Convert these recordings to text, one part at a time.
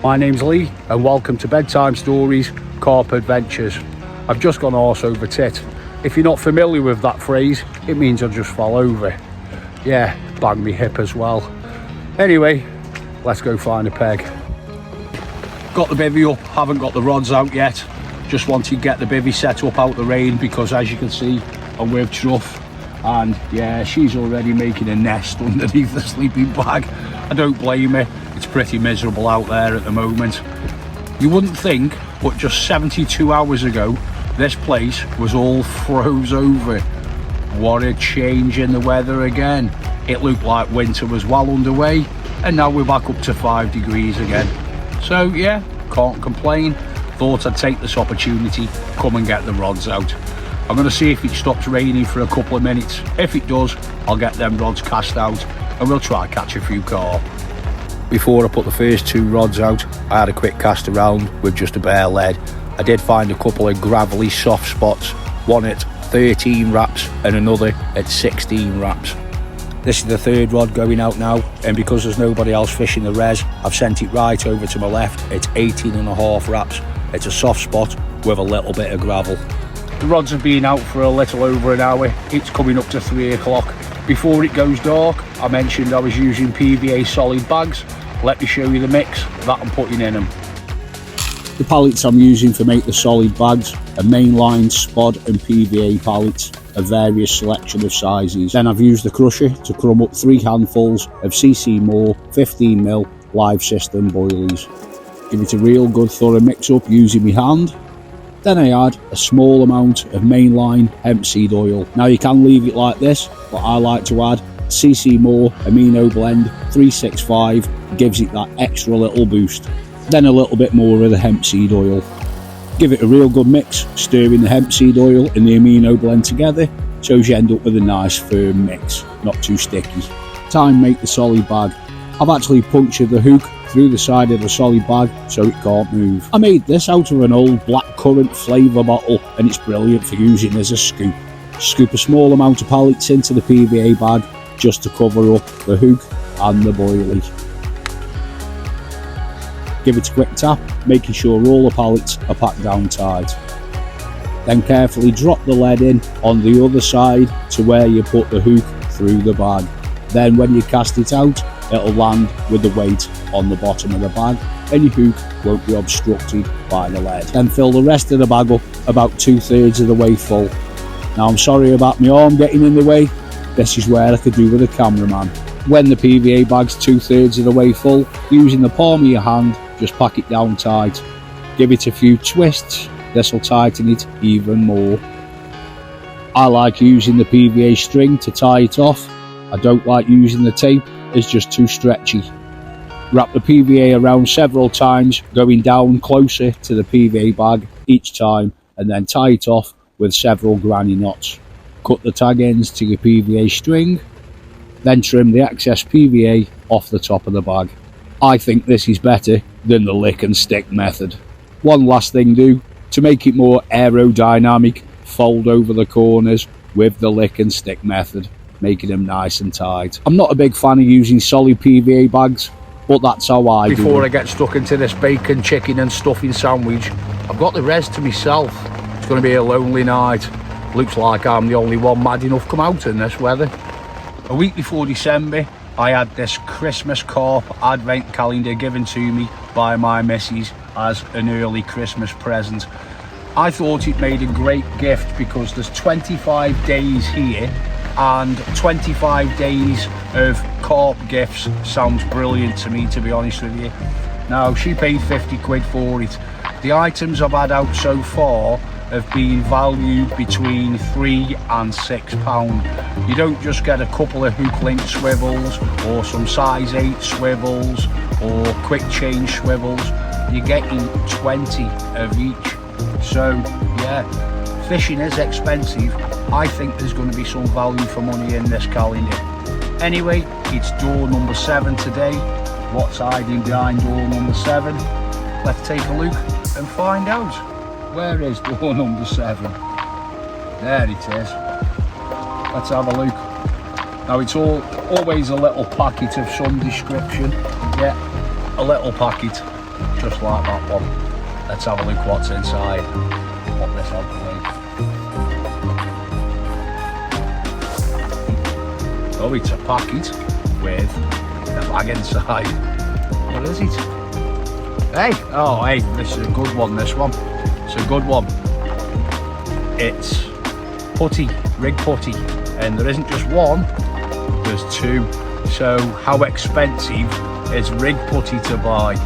My name's Lee and welcome to Bedtime Stories, Carp Adventures. I've just gone arse over tit. If you're not familiar with that phrase, it means I just fell over. Yeah, banged me hip as well. Anyway, let's go find a peg. Got the bivvy up, haven't got the rods out yet. Just wanted to get the bivvy set up out the rain because as you can see, I'm with Truff. And yeah, she's already making a nest underneath the sleeping bag. I don't blame her. It's pretty miserable out there at the moment. You wouldn't think, but just 72 hours ago, this place was all froze over. What a change in the weather again. It looked like winter was well underway, and now we're back up to 5 degrees again. So yeah, can't complain. Thought I'd take this opportunity, come and get the rods out. I'm going to see if it stops raining for a couple of minutes. If it does, I'll get them rods cast out and we'll try catch a few carp. Before I put the first 2 rods out, I had a quick cast around with just a bare lead. I did find a couple of gravelly soft spots, one at 13 wraps and another at 16 wraps. This is the 3rd rod going out now, and because there's nobody else fishing the res, I've sent it right over to my left. It's 18.5 wraps. It's a soft spot with a little bit of gravel. The rods have been out for a little over an hour. It's coming up to 3 o'clock. Before it goes dark, I mentioned I was using PVA solid bags. Let me show you the mix that I'm putting in them. The pallets I'm using to make the solid bags are mainline, spod and PVA pallets of various selection of sizes. Then I've used the crusher to crumb up 3 handfuls of CC Moore 15mm live system boilies. Give it a real good thorough mix up using my hand. Then I add a small amount of mainline hemp seed oil. Now you can leave it like this, but I like to add CC Moore Amino Blend 365, gives it that extra little boost. Then a little bit more of the hemp seed oil. Give it a real good mix, stirring the hemp seed oil and the amino blend together so you end up with a nice firm mix, not too sticky. Time to make the solid bag. I've actually punctured the hook through the side of the solid bag so it can't move. I made this out of an old blackcurrant flavour bottle and it's brilliant for using as a scoop. Scoop a small amount of pallets into the PVA bag just to cover up the hook and the boilie. Give it a quick tap, making sure all the pallets are packed down tight. Then carefully drop the lead in on the other side to where you put the hook through the bag. Then when you cast it out, it'll land with the weight on the bottom of the bag and your hook won't be obstructed by the lead. Then fill the rest of the bag up about 2/3 of the way full. Now I'm sorry about my arm getting in the way. This is where I could do with a cameraman. When the PVA bag's 2/3 of the way full, using the palm of your hand, just pack it down tight. Give it a few twists, this will tighten it even more. I like using the PVA string to tie it off. I don't like using the tape, it's just too stretchy. Wrap the PVA around several times, going down closer to the PVA bag each time, and then tie it off with several granny knots. Cut the tag ends to your PVA string, then trim the excess PVA off the top of the bag. I think this is better than the lick and stick method. One last thing to make it more aerodynamic, fold over the corners with the lick and stick method, making them nice and tight. I'm not a big fan of using solid PVA bags, but that's how I do it. Before I get stuck into this bacon, chicken and stuffing sandwich, I've got the res to myself. It's going to be a lonely night. Looks like I'm the only one mad enough to come out in this weather. A week before December, I had this Christmas Carp advent calendar given to me by my missus as an early Christmas present. I thought it made a great gift because there's 25 days here and 25 days of carp gifts sounds brilliant to me, to be honest with you. Now, she paid 50 quid for it. The items I've had out so far have been valued between £3 and £6. You don't just get a couple of hook link swivels or some size 8 swivels or quick change swivels. You're getting 20 of each. So yeah, fishing is expensive. I think there's going to be some value for money in this calendar. Anyway, it's door number 7 today. What's hiding behind door number 7? Let's take a look and find out. Where is door number 7? There it is. Let's have a look. Now it's always a little packet of some description. Yeah, a little packet. just like that one. Let's have a look what's inside. Pop this out the way. Oh, it's a packet with a bag inside. What is it? Hey, oh hey, this is a good one, this one. It's a good one. It's putty, rig putty, and there isn't just one, there's two. So how expensive is rig putty to buy?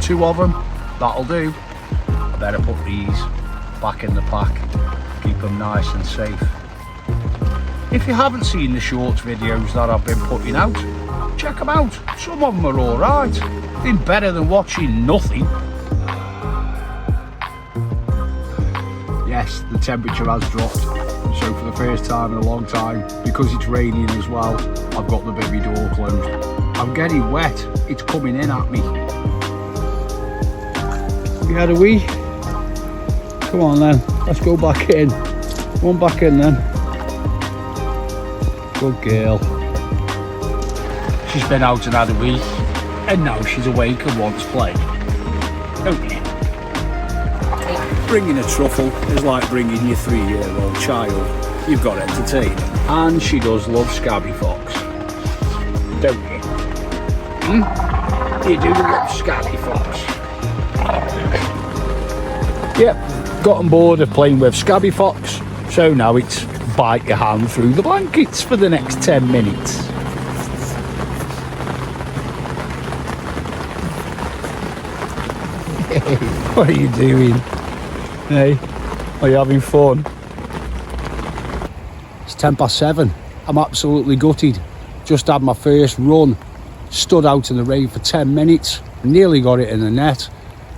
2 of them, that'll do. I better put these back in the pack, keep them nice and safe. If you haven't seen the shorts videos that I've been putting out, check them out. Some of them are alright. They're better than watching nothing. Yes, the temperature has dropped. So for the first time in a long time, because it's raining as well, I've got the baby door closed. I'm getting wet. It's coming in at me. You had a wee? Come on then, let's go back in. One back in then. Good girl. She's been out and had a wee, and now she's awake and wants play. Okay. Bringing a truffle is like bringing your 3-year-old child. You've got to entertain her. And she does love Scabby Fox. Don't you? You do love Scabby Fox. Yep, gotten bored of playing with Scabby Fox, so now it's bite your hand through the blankets for the next 10 minutes. Hey, what are you doing? Hey, are you having fun? It's 7:10. I'm absolutely gutted. Just had my first run, stood out in the rain for 10 minutes, nearly got it in the net.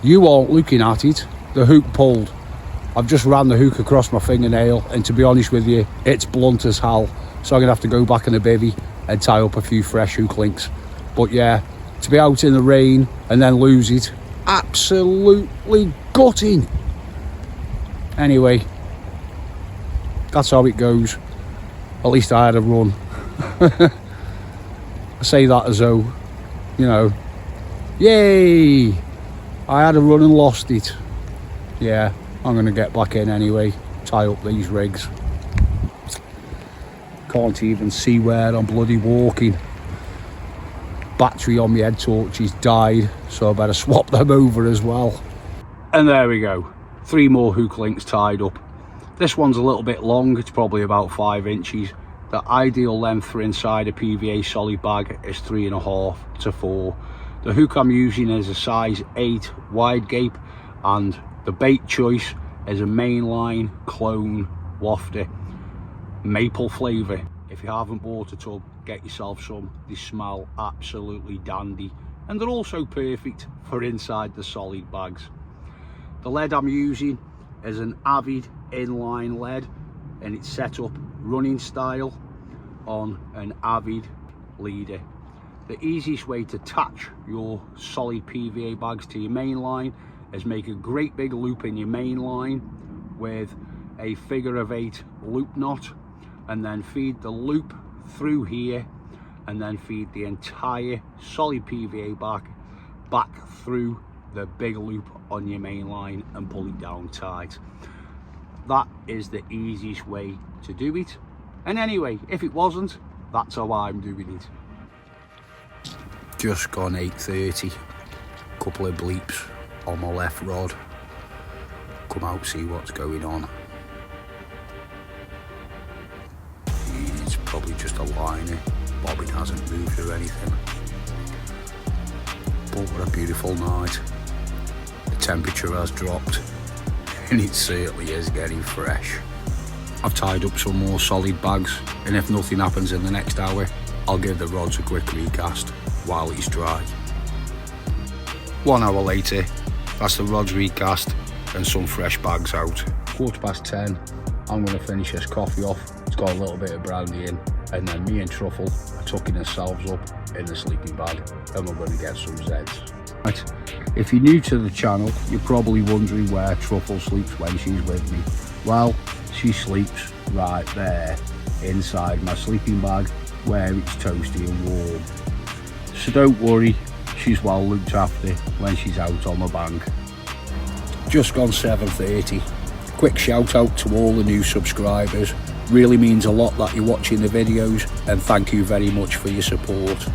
You aren't looking at it. The hook pulled. I've just ran the hook across my fingernail, and to be honest with you, it's blunt as hell. So I'm gonna have to go back in the bivvy and tie up a few fresh hook links. But yeah, to be out in the rain and then lose it, absolutely gutting. Anyway, that's how it goes. At least I had a run. I say that as though, you know, yay, I had a run and lost it. Yeah, I'm going to get back in anyway, tie up these rigs. Can't even see where I'm bloody walking. Battery on my head torches died, so I better swap them over as well. And there we go, 3 more hook links tied up. This one's a little bit long, it's probably about 5 inches. The ideal length for inside a PVA solid bag is 3.5 to 4. The hook I'm using is a size 8 wide gape, and the bait choice is a mainline clone wafter, maple flavour. If you haven't bought a tub, get yourself some. They smell absolutely dandy, and they're also perfect for inside the solid bags. The lead I'm using is an Avid inline lead, and it's set up running style on an Avid leader. The easiest way to attach your solid PVA bags to your main line is make a great big loop in your main line with a figure-of-8 loop knot, and then feed the loop through here, and then feed the entire solid PVA back through the big loop on your main line and pull it down tight. That is the easiest way to do it. And anyway, if it wasn't, that's how I'm doing it. Just gone 8:30, couple of bleeps on my left rod. Come out, see what's going on. It's probably just a liner. Bobbin hasn't moved or anything. But what a beautiful night. The temperature has dropped, and it certainly is getting fresh. I've tied up some more solid bags, and if nothing happens in the next hour, I'll give the rods a quick recast while it's dry. 1 hour later, that's the rods recast and some fresh bags out. 10:15, I'm going to finish this coffee off. It's got a little bit of brandy in, and then me and Truffle are tucking ourselves up in the sleeping bag, and we're going to get some Zeds. Right, if you're new to the channel, you're probably wondering where Truffle sleeps when she's with me. Well, she sleeps right there inside my sleeping bag where it's toasty and warm. So don't worry, she's well looked after when she's out on the bank. Just gone 7:30. Quick shout out to all the new subscribers. Really means a lot that you're watching the videos, and thank you very much for your support.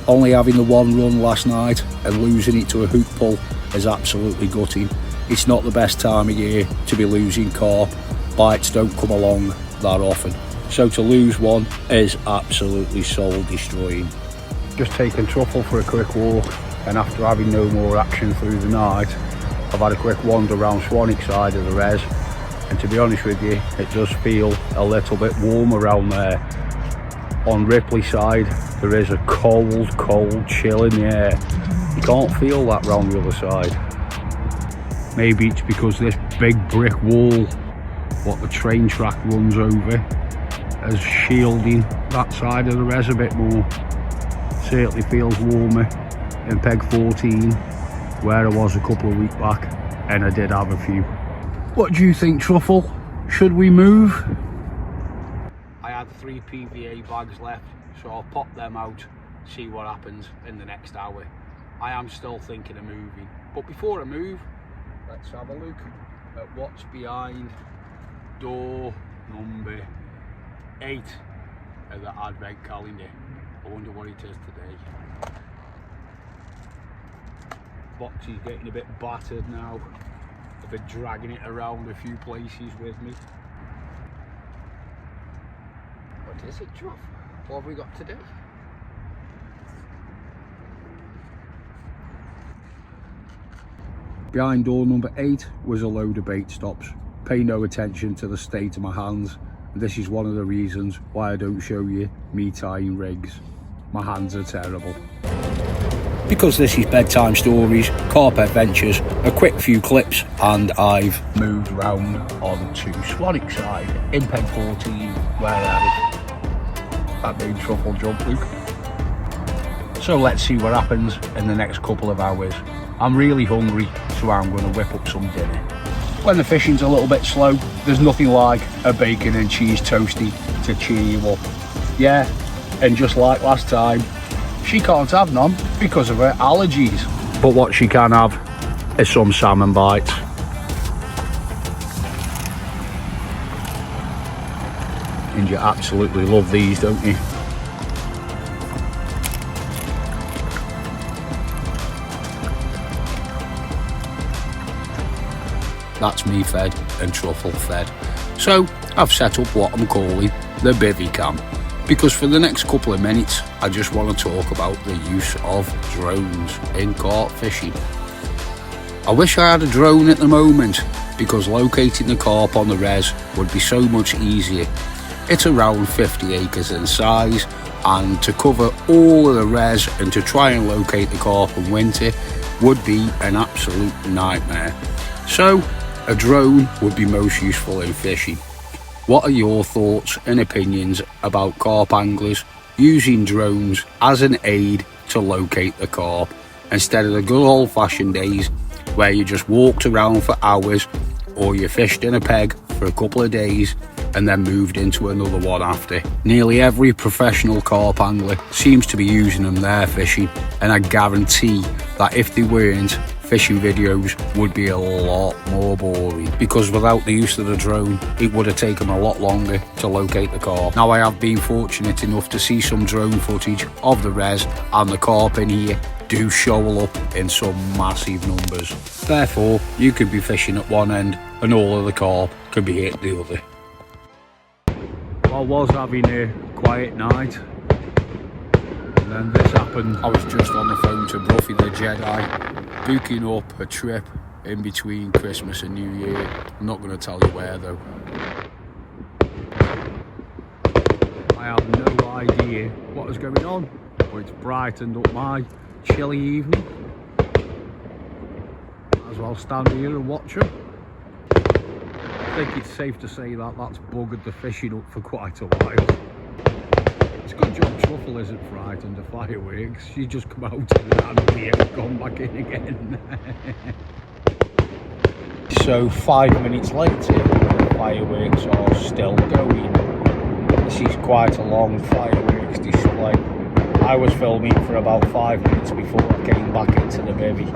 Only having the one run last night and losing it to a hook pull is absolutely gutting. It's not the best time of year to be losing carp. Bites don't come along that often. So to lose one is absolutely soul destroying. Just taken Truffle for a quick walk, and after having no more action through the night, I've had a quick wander around Swanwick side of the res, and to be honest with you, it does feel a little bit warm around there. On Ripley side, there is a cold chill in the air. You can't feel that round the other side. Maybe it's because this big brick wall, what the train track runs over, is shielding that side of the res a bit more. Certainly feels warmer in peg 14, where I was a couple of weeks back, and I did have a few. What do you think, Truffle? Should we move? I had 3 PVA bags left, so I'll pop them out, see what happens in the next hour. I am still thinking of moving, but before I move, let's have a look at what's behind door number 8 of the advent calendar. I wonder what it is today. Box is getting a bit battered now. I've been dragging it around a few places with me. What is it, Truff? What have we got today? Behind door number 8 was a load of bait stops. Pay no attention to the state of my hands. This is one of the reasons why I don't show you me tying rigs. My hands are terrible. Because this is Bedtime Stories, Carp Adventures, a quick few clips, and I've moved round onto Swanwick side in peg 14, where that made Truffle jump, Luke. So let's see what happens in the next couple of hours. I'm really hungry, so I'm going to whip up some dinner. When the fishing's a little bit slow, there's nothing like a bacon and cheese toastie to cheer you up. Yeah, and just like last time, she can't have none because of her allergies. But what she can have is some salmon bites. And you absolutely love these, don't you? That's me fed and Truffle fed. So I've set up what I'm calling the bivvy cam, because for the next couple of minutes I just want to talk about the use of drones in carp fishing. I wish I had a drone at the moment, because locating the carp on the res would be so much easier. It's around 50 acres in size, and to cover all of the res and to try and locate the carp in winter would be an absolute nightmare. So a drone would be most useful in fishing. What are your thoughts and opinions about carp anglers using drones as an aid to locate the carp, instead of the good old-fashioned days where you just walked around for hours, or you fished in a peg for a couple of days and then moved into another one after? Nearly every professional carp angler seems to be using them there fishing, and I guarantee that if they weren't, fishing videos would be a lot more boring, because without the use of the drone it would have taken a lot longer to locate the carp. Now I have been fortunate enough to see some drone footage of the res, and the carp in here do show up in some massive numbers. Therefore you could be fishing at one end and all of the carp could be hit the other. I was having a quiet night, and then this happened. I was just on the phone to Bruffy the Jedi, booking up a trip in between Christmas and New Year. I'm not going to tell you where though. I have no idea what is going on, but it's brightened up my chilly evening. Might as well stand here and watch them. I think it's safe to say that that's buggered the fishing up for quite a while. It's a good job Truffle isn't frightened of fireworks. She just come out and ran away and gone back in again. So 5 minutes later, the fireworks are still going. This is quite a long fireworks display. I was filming for about 5 minutes before I came back into the bivvy,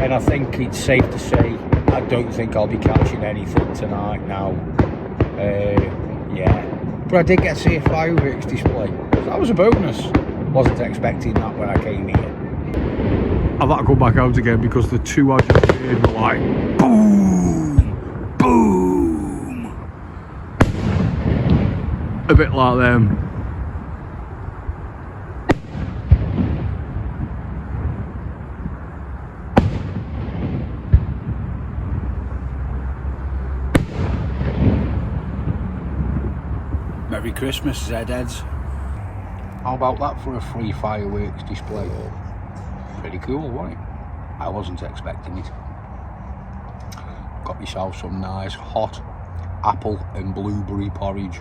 and I think it's safe to say I don't think I'll be catching anything tonight now. Yeah, but I did get to see a fireworks display. That was a bonus. Wasn't expecting that when I came here. I've had to go back out again because the two I just heard were like boom, boom, a bit like them. Merry Christmas, Zedheads. How about that for a free fireworks display? Pretty cool, wasn't it? I wasn't expecting it. Got myself some nice hot apple and blueberry porridge.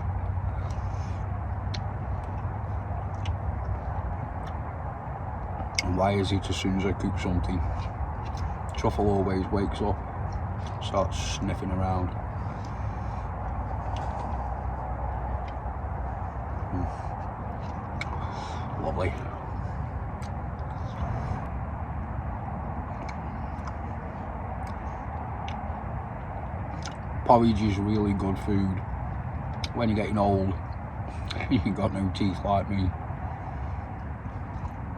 And why is it as soon as I cook something, Truffle always wakes up, starts sniffing around. Lovely. Porridge is really good food when you're getting old. You've got no teeth like me.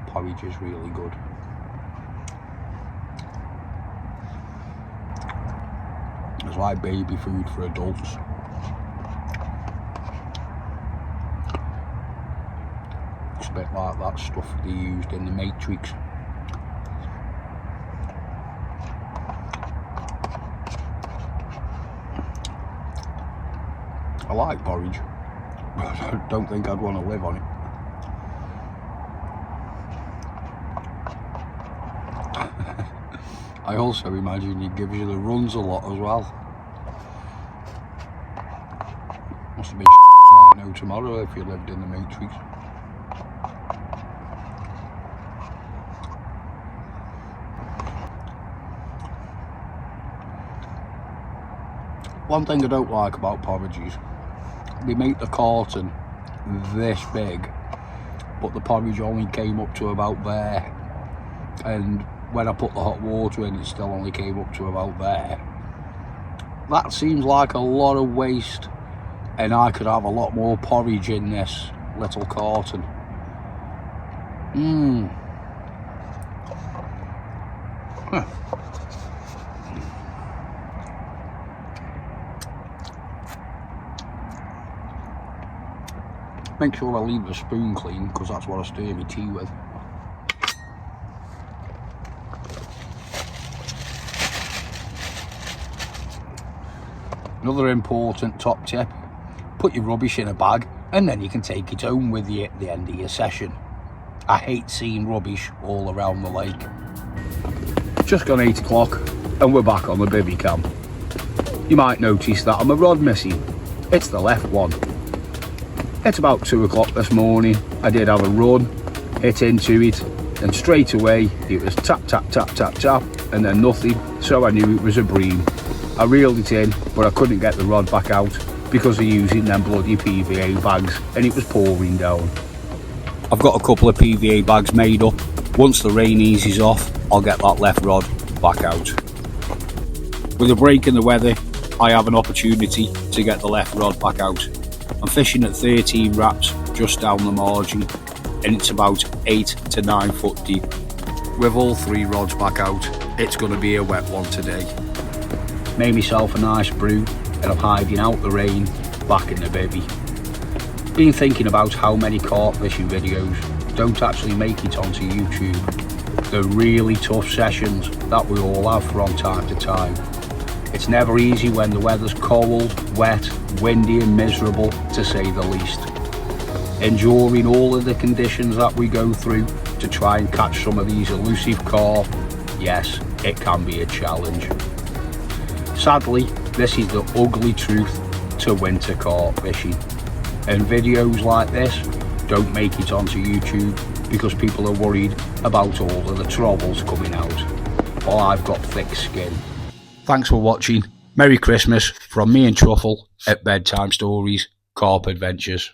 Porridge is really good. It's like baby food for adults. It's a bit like that stuff they used in the Matrix. I like porridge, but I don't think I'd want to live on it. I also imagine it gives you the runs a lot as well. Must have been like no tomorrow if you lived in the Matrix. One thing I don't like about porridges, they make the carton this big, but the porridge only came up to about there, and when I put the hot water in, it still only came up to about there. That seems like a lot of waste, and I could have a lot more porridge in this little carton. Huh. Make sure I leave the spoon clean, because that's what I stir my tea with. Another important top tip, put your rubbish in a bag and then you can take it home with you at the end of your session. I hate seeing rubbish all around the lake. Just gone 8 o'clock and we're back on the bivvy cam. You might notice that I'm a rod missing. It's the left one. It's about 2 o'clock this morning. I did have a run, hit into it, and straight away it was tap, tap, tap, tap, tap, and then nothing, so I knew it was a bream. I reeled it in, but I couldn't get the rod back out because of using them bloody PVA bags, and it was pouring down. I've got a couple of PVA bags made up. Once the rain eases off, I'll get that left rod back out. With a break in the weather, I have an opportunity to get the left rod back out. I'm fishing at 13 wraps just down the margin, and it's about 8 to 9 foot deep. With all 3 rods back out, it's going to be a wet one today. Made myself a nice brew, and I'm hiding out the rain back in the bivvy. Been thinking about how many carp fishing videos don't actually make it onto YouTube. The really tough sessions that we all have from time to time. It's never easy when the weather's cold, wet, windy and miserable, to say the least. Enduring all of the conditions that we go through to try and catch some of these elusive carp, yes, it can be a challenge. Sadly, this is the ugly truth to winter carp fishing, and videos like this don't make it onto YouTube because people are worried about all of the troubles coming out. Well, I've got thick skin. Thanks for watching. Merry Christmas from me and Truffle at Bedtime Stories Carp Adventures.